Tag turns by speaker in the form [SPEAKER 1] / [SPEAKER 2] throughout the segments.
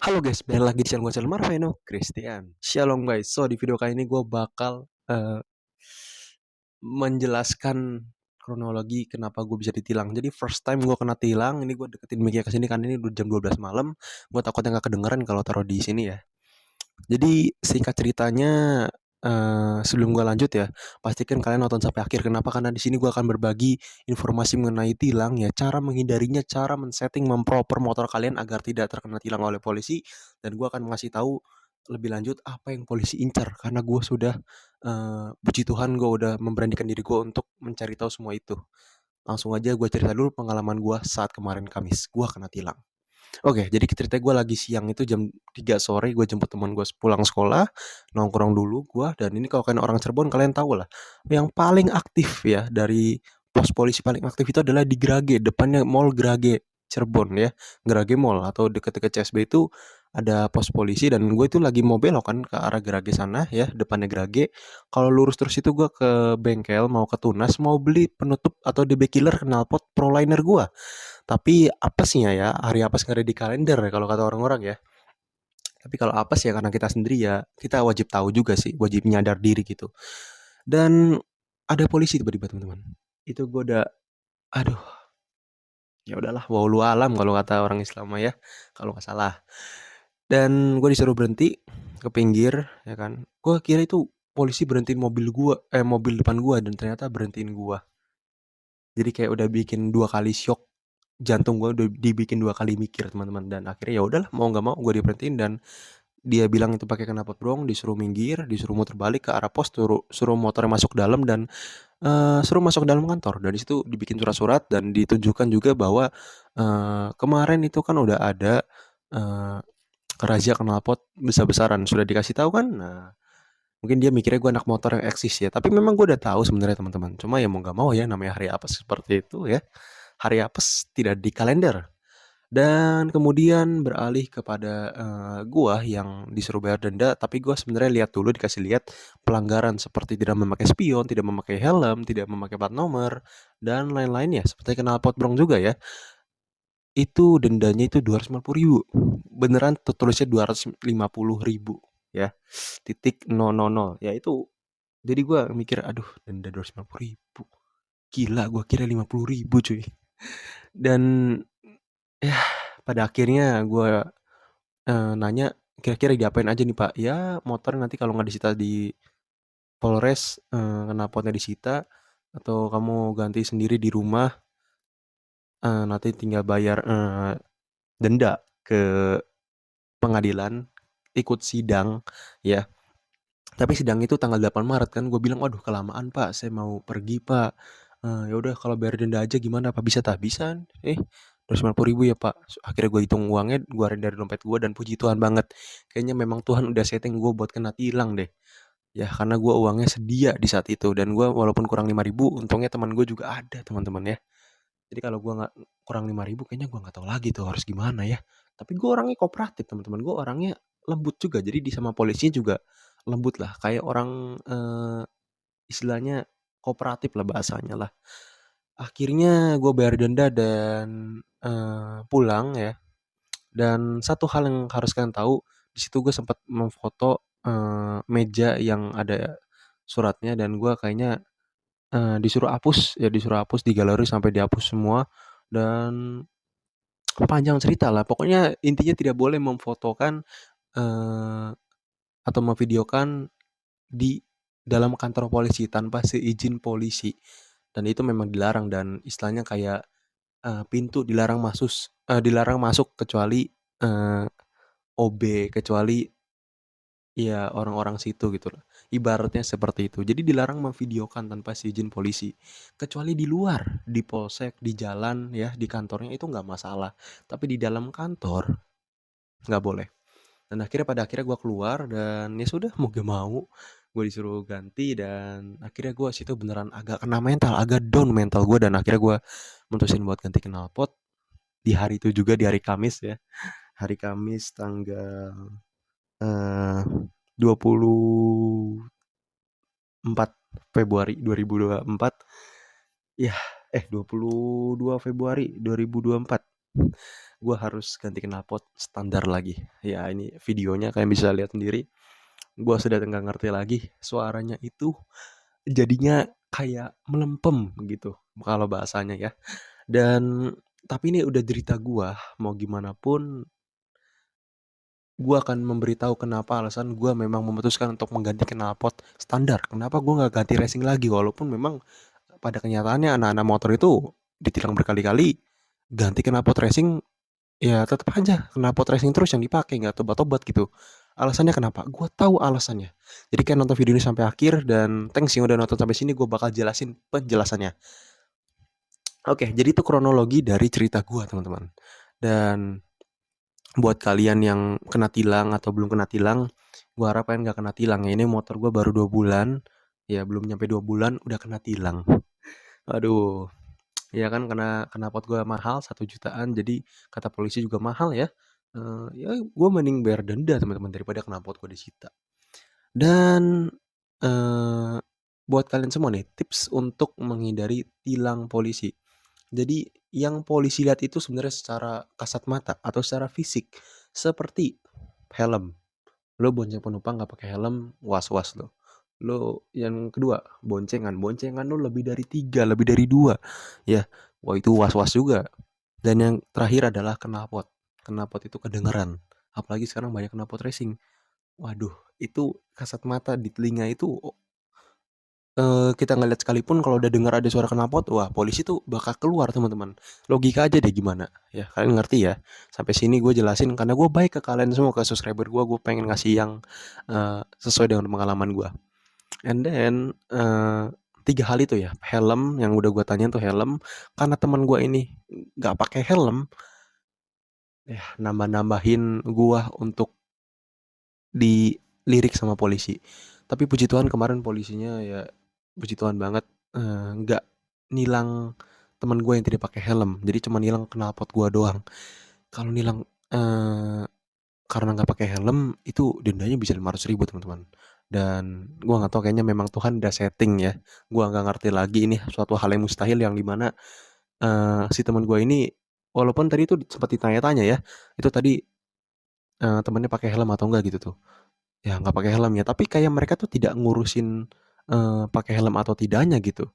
[SPEAKER 1] Halo guys, balik lagi di channel gue, channel Marveno Christian. Shalom guys. So di video kali ini gue bakal menjelaskan kronologi kenapa gue bisa ditilang. Jadi first time gue kena tilang, ini gue deketin mic ke sini kan ini udah jam 12 malam. Gue takutnya nggak kedengeran kalau taruh di sini ya. Jadi singkat ceritanya, sebelum gue lanjut ya, pastikan kalian nonton sampai akhir. Kenapa? Karena di sini gue akan berbagi informasi mengenai tilang ya, cara menghindarinya, cara men-setting, memproper motor kalian agar tidak terkena tilang oleh polisi. Dan gue akan ngasih tahu lebih lanjut apa yang polisi incar. Karena gue sudah, puji Tuhan gue udah memberanikan diri gue untuk mencari tahu semua itu. Langsung aja gue cerita dulu pengalaman gue saat kemarin Kamis, gue kena tilang. Oke, jadi ceritanya gue lagi siang itu jam 3 sore gue jemput teman gue pulang sekolah, nongkrong dulu gue, dan ini kalau kalian orang Cirebon kalian tahu lah, yang paling aktif ya dari pos polisi paling aktif itu adalah di Grage, depannya Mall Grage Cirebon ya, Grage Mall atau deket-deket CSB itu ada pos polisi dan gue itu lagi mau belok kan ke arah Grage sana ya, depannya Grage. Kalau lurus terus itu gue ke bengkel mau ke Tunas mau beli penutup atau DB killer knalpot Proliner gue. Tapi apesnya ya, hari apes nggak ada di kalender ya kalau kata orang-orang ya. Tapi kalau apes ya karena kita sendiri ya, kita wajib tahu juga sih, wajib nyadar diri gitu. Dan ada polisi tiba-tiba teman-teman. Itu gue udah, aduh, ya udahlah, walau alam kalau kata orang Islam mah ya, kalau nggak salah. Dan gue disuruh berhenti ke pinggir, ya kan. Gue kira itu polisi berhentiin mobil gua, mobil depan gua dan ternyata berhentiin gua. Jadi kayak udah bikin dua kali shock, jantung gue udah dibikin dua kali mikir teman-teman, dan akhirnya ya udahlah mau nggak mau gue diberhentiin dan dia bilang itu pakai knalpot brong, disuruh minggir, disuruh muter balik ke arah pos, suruh motornya masuk dalam dan suruh masuk dalam kantor. Dan di situ dibikin surat-surat dan ditunjukkan juga bahwa kemarin itu kan udah ada eh, razia knalpot besar-besaran sudah dikasih tahu kan. Nah, mungkin dia mikirnya gue anak motor yang eksis ya, tapi memang gue udah tahu sebenarnya teman-teman. Cuma ya mau nggak mau ya, namanya hari apa seperti itu ya. Hari apes tidak di kalender. Dan kemudian beralih kepada gua yang disuruh bayar denda, tapi gua sebenarnya lihat dulu, dikasih lihat pelanggaran seperti tidak memakai spion, tidak memakai helm, tidak memakai plat nomor, dan lain-lainnya. Seperti knalpot brong juga ya. Itu dendanya itu 250.000. Beneran tulisnya 250.000 ya. Titik 000. Ya itu. Jadi gua mikir, aduh, denda 250.000. Gila, gua kira 50.000 cuy. Dan ya pada akhirnya gue nanya, "Kira-kira diapain aja nih, Pak?" "Ya motor nanti kalau nggak disita di Polres, knalpotnya disita, atau kamu ganti sendiri di rumah, nanti tinggal bayar, denda ke pengadilan, ikut sidang ya." Tapi sidang itu tanggal 8 Maret kan, gue bilang, "Waduh kelamaan, Pak, saya mau pergi, Pak." "Ya udah kalau bayar denda aja gimana, Pak?" "Bisa tah?" "Bisa." "250.000 ya, Pak." Akhirnya gue hitung uangnya, gue keluarin dari dompet gue dan puji Tuhan banget. Kayaknya memang Tuhan udah setting gue buat kena tilang deh. Ya karena gue uangnya sedia di saat itu dan gue walaupun kurang 5.000, untungnya teman gue juga ada teman-teman ya. Jadi kalau gue nggak kurang 5.000, kayaknya gue nggak tahu lagi tuh harus gimana ya. Tapi gue orangnya kooperatif teman-teman, gue orangnya lembut juga. Jadi di sama polisinya juga lembut lah, kayak orang istilahnya kooperatif lah bahasanya lah. Akhirnya gue bayar denda dan pulang ya. Dan satu hal yang harus kalian tahu, di situ gue sempat memfoto meja yang ada suratnya dan gue kayaknya disuruh hapus di galeri sampai dihapus semua. Dan panjang cerita lah, pokoknya intinya tidak boleh memfotokan eh, atau memvideokan di dalam kantor polisi tanpa seizin polisi. Dan itu memang dilarang dan istilahnya kayak pintu dilarang masuk kecuali eh, OB, kecuali ya orang-orang situ gitu loh. Ibaratnya seperti itu. Jadi dilarang memvideokan tanpa seizin polisi. Kecuali di luar, di polsek, di jalan ya, di kantornya itu nggak masalah. Tapi di dalam kantor nggak boleh. Dan pada akhirnya gue keluar dan ya sudah mau gak mau gue disuruh ganti dan akhirnya gue situ beneran agak kena mental, agak down mental gue dan akhirnya gue mutusin buat ganti knalpot di hari itu juga, di hari Kamis ya. Hari Kamis tanggal eh, 24 Februari 2024. Ya, 22 Februari 2024. Gue harus ganti knalpot standar lagi. Ya ini videonya kalian bisa lihat sendiri. Gue sudah nggak ngerti lagi suaranya itu jadinya kayak melempem gitu kalau bahasanya ya. Dan tapi ini udah derita gue, mau gimana pun gue akan memberitahu kenapa alasan gue memang memutuskan untuk mengganti knalpot standar. Kenapa gue nggak ganti racing lagi walaupun memang pada kenyataannya anak-anak motor itu ditilang berkali-kali ganti knalpot racing. Ya tetap aja knalpot racing terus yang dipakai, nggak tobat-tobat gitu. Alasannya kenapa? Gue tahu alasannya. Jadi kan nonton video ini sampai akhir dan thanks yang udah nonton sampai sini, gue bakal jelasin penjelasannya. Oke, jadi itu kronologi dari cerita gue teman-teman. Dan buat kalian yang kena tilang atau belum kena tilang, gue harap kalian nggak kena tilang ya. Ini motor gue baru 2 bulan, ya belum nyampe 2 bulan udah kena tilang. Aduh, ya kan kena pot gue mahal 1 jutaan, jadi kata polisi juga mahal ya. Ya gue mending bayar denda teman-teman daripada kena pot gue disita. Dan buat kalian semua nih tips untuk menghindari tilang polisi. Jadi yang polisi lihat itu sebenarnya secara kasat mata atau secara fisik seperti helm. Lo bonceng penumpang nggak pakai helm, was-was lo. Lo yang kedua boncengan lo lebih dari 3, lebih dari 2, ya, wah itu was-was juga. Dan yang terakhir adalah knalpot. Knalpot itu kedengeran, apalagi sekarang banyak knalpot racing. Waduh, itu kasat mata di telinga itu, kita ngeliat sekalipun kalau udah dengar ada suara knalpot, wah polisi tuh bakal keluar teman-teman. Logika aja deh gimana, ya kalian ngerti ya. Sampai sini gue jelasin karena gue baik ke kalian semua, ke subscriber gue pengen ngasih yang sesuai dengan pengalaman gue. And then 3 hal itu ya, helm yang udah gue tanyain tuh helm, karena teman gue ini nggak pakai helm, ya nambah-nambahin gue untuk dilirik sama polisi. Tapi puji Tuhan kemarin polisinya ya puji Tuhan banget nggak nilang teman gue yang tidak pakai helm. Jadi cuma nilang knalpot gue doang. Kalau nilang karena nggak pakai helm itu dendanya bisa 500.000 teman-teman. Dan gue nggak tahu kayaknya memang Tuhan udah setting ya. Gue nggak ngerti lagi ini suatu hal yang mustahil yang dimana si teman gue ini walaupun tadi itu sempat ditanya-tanya ya, itu tadi temennya pakai helm atau enggak gitu tuh. Ya nggak pakai helm ya, tapi kayak mereka tuh tidak ngurusin pakai helm atau tidaknya gitu.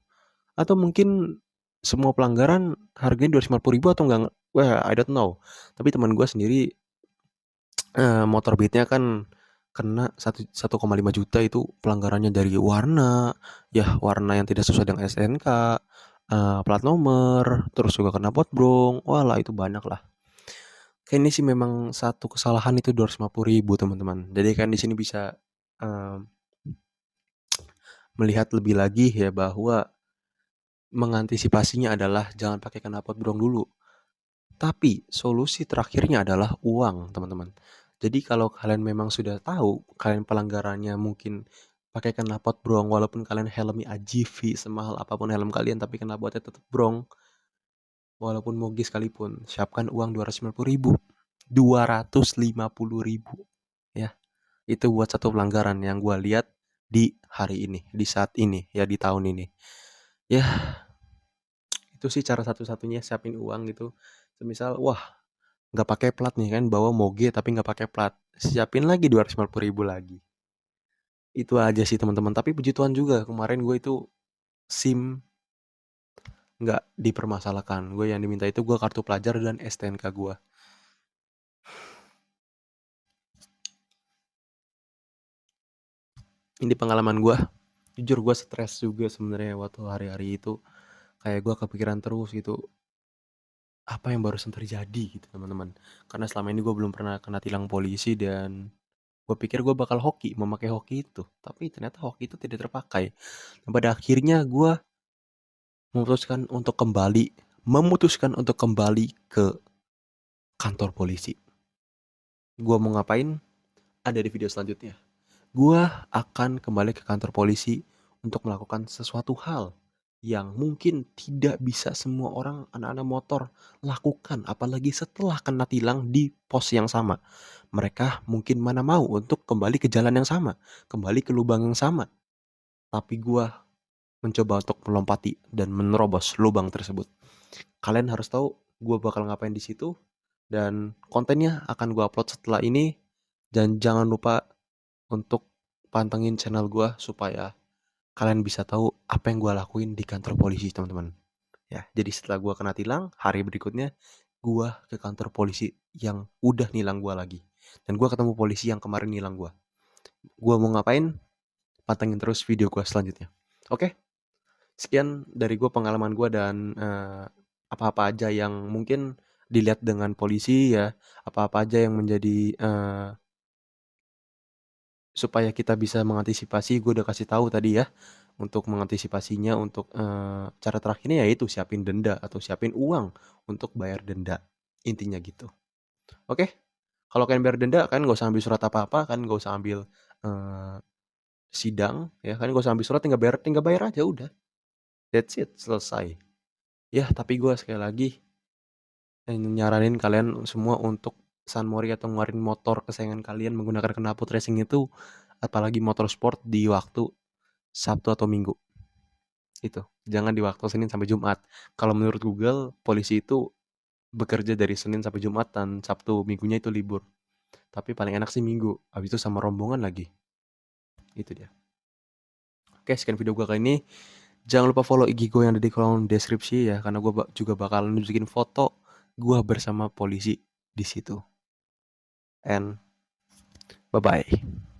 [SPEAKER 1] Atau mungkin semua pelanggaran harganya 250.000 atau enggak, well I don't know. Tapi teman gue sendiri motor Beatnya kan kena 1,5 juta itu pelanggarannya dari warna, ya warna yang tidak sesuai dengan SNK, plat nomor, terus juga kena pot brong, walah itu banyak lah. Kayaknya sih memang satu kesalahan itu 250.000 teman-teman. Jadi kan di sini bisa melihat lebih lagi ya bahwa mengantisipasinya adalah jangan pakai knalpot brong dulu. Tapi solusi terakhirnya adalah uang, teman-teman. Jadi kalau kalian memang sudah tahu kalian pelanggarannya mungkin pakai knalpot brong walaupun kalian helmnya AGV semahal apapun helm kalian tapi knalpotnya tetap brong, walaupun moge sekalipun, siapkan uang 250.000. 250.000 ya. Itu buat satu pelanggaran yang gue lihat di hari ini, di saat ini, ya di tahun ini. Ya, itu sih cara satu-satunya siapin uang gitu. Semisal, wah nggak pakai plat nih kan, bawa moge tapi nggak pakai plat, siapin lagi 250.000 lagi. Itu aja sih teman-teman. Tapi puji Tuhan juga kemarin gue itu SIM nggak dipermasalahkan. Gue yang diminta itu gue kartu pelajar dan STNK gue. Ini pengalaman gue. Jujur gue stres juga sebenarnya waktu hari-hari itu. Kayak gue kepikiran terus gitu. Apa yang barusan terjadi gitu teman-teman. Karena selama ini gue belum pernah kena tilang polisi dan gue pikir gue bakal memakai hoki itu. Tapi ternyata hoki itu tidak terpakai. Dan pada akhirnya gue memutuskan untuk kembali ke kantor polisi. Gue mau ngapain? Ada di video selanjutnya. Gue akan kembali ke kantor polisi untuk melakukan sesuatu hal yang mungkin tidak bisa semua orang anak-anak motor lakukan, apalagi setelah kena tilang di pos yang sama. Mereka mungkin mana mau untuk kembali ke jalan yang sama, kembali ke lubang yang sama. Tapi gue mencoba untuk melompati dan menerobos lubang tersebut. Kalian harus tahu gue bakal ngapain di situ, dan kontennya akan gue upload setelah ini. Dan jangan lupa untuk pantengin channel gue supaya kalian bisa tahu apa yang gue lakuin di kantor polisi, teman-teman. Ya, jadi setelah gue kena tilang, hari berikutnya gue ke kantor polisi yang udah nilang gue lagi. Dan gue ketemu polisi yang kemarin nilang gue. Gue mau ngapain? Pantengin terus video gue selanjutnya. Oke, sekian dari gue, pengalaman gue, dan apa-apa aja yang mungkin dilihat dengan polisi ya, apa-apa aja yang menjadi supaya kita bisa mengantisipasi. Gue udah kasih tahu tadi ya, untuk mengantisipasinya, untuk cara terakhirnya yaitu siapin denda atau siapin uang untuk bayar denda, intinya gitu. Oke, kalau kalian bayar denda kan gak usah ambil surat apa-apa, kan gak usah ambil sidang ya, kan gak usah ambil surat, tinggal bayar aja udah, that's it, selesai ya. Tapi gue sekali lagi nyaranin kalian semua untuk San Mori atau ngeluarin motor kesayangan kalian menggunakan knalpot racing itu, apalagi motor sport, di waktu Sabtu atau Minggu. Itu jangan di waktu Senin sampai Jumat. Kalau menurut Google, polisi itu bekerja dari Senin sampai Jumat, dan Sabtu Minggunya itu libur. Tapi paling enak sih Minggu, habis itu sama rombongan lagi. Itu dia. Oke, sekian video gue kali ini. Jangan lupa follow IG gue yang ada di kolom deskripsi ya, karena gue juga bakal nunjukin foto gue bersama polisi di situ. And bye bye.